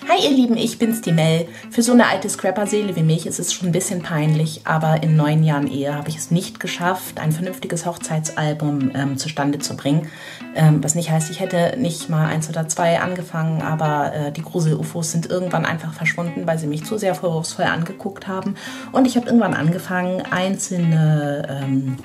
Hi ihr Lieben, ich bin's, die Mel. Für so eine alte Scrapper-Seele wie mich ist es schon ein bisschen peinlich, aber in 9 Jahren Ehe habe ich es nicht geschafft, ein vernünftiges Hochzeitsalbum zustande zu bringen. Was nicht heißt, ich hätte nicht mal 1 oder 2 angefangen, aber die Grusel-UFOs sind irgendwann einfach verschwunden, weil sie mich zu sehr vorwurfsvoll angeguckt haben. Und ich habe irgendwann angefangen, einzelne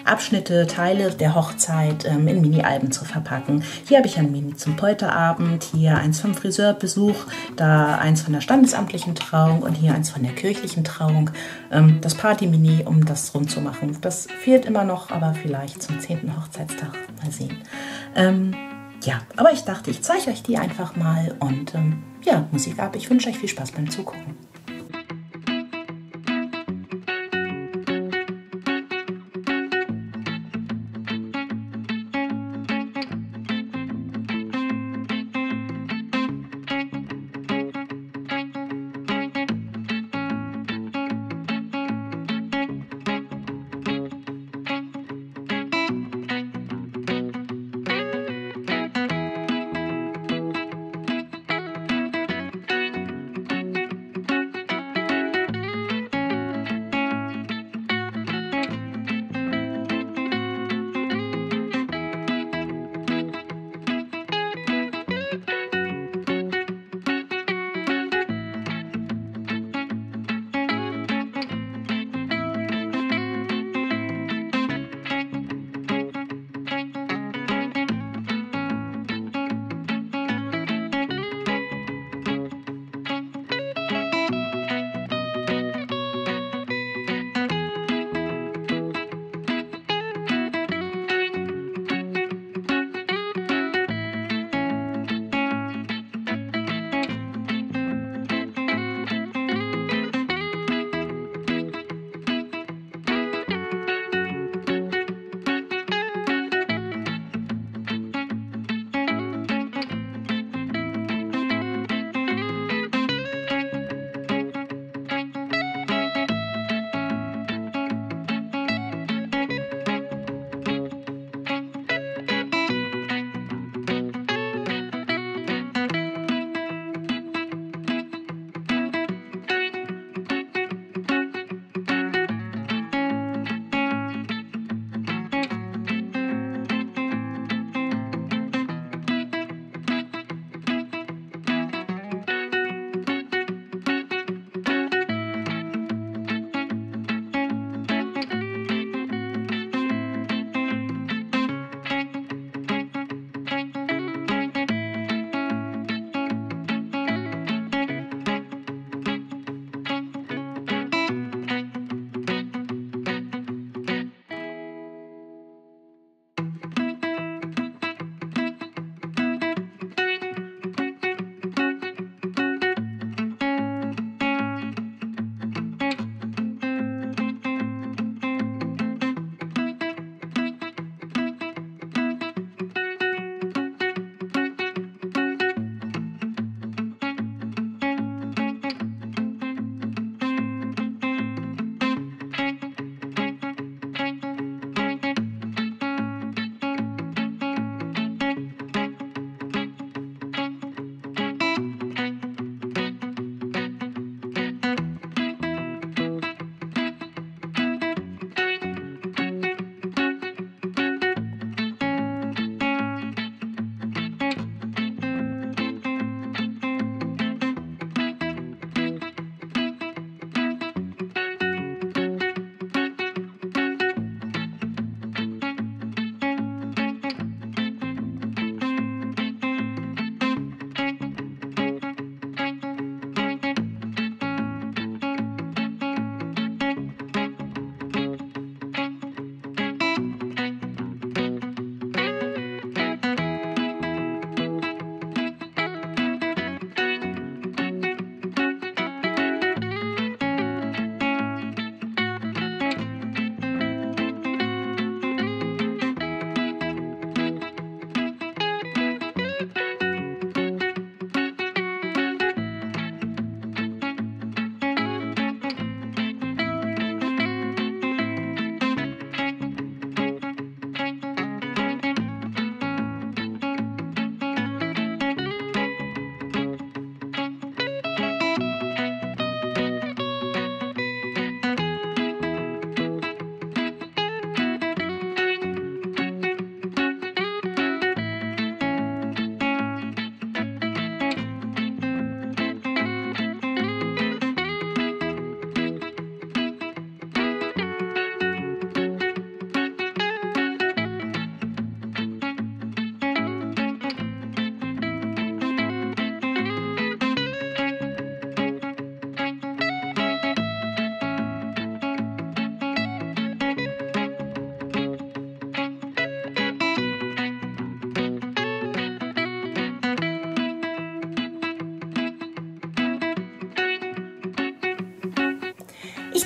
Abschnitte, Teile der Hochzeit in Mini-Alben zu verpacken. Hier habe ich ein Mini zum Polterabend, hier eins vom Friseurbesuch, da eins von der standesamtlichen Trauung und hier eins von der kirchlichen Trauung. Das Party-Mini, um das rumzumachen. Das fehlt immer noch, aber vielleicht zum 10. Hochzeitstag. Mal sehen. Ja, aber ich dachte, ich zeige euch die einfach mal und ja, Musik ab. Ich wünsche euch viel Spaß beim Zugucken.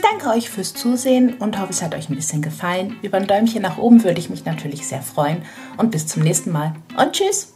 danke euch fürs Zusehen und hoffe, es hat euch ein bisschen gefallen. Über ein Däumchen nach oben würde ich mich natürlich sehr freuen. Und bis zum nächsten Mal und tschüss!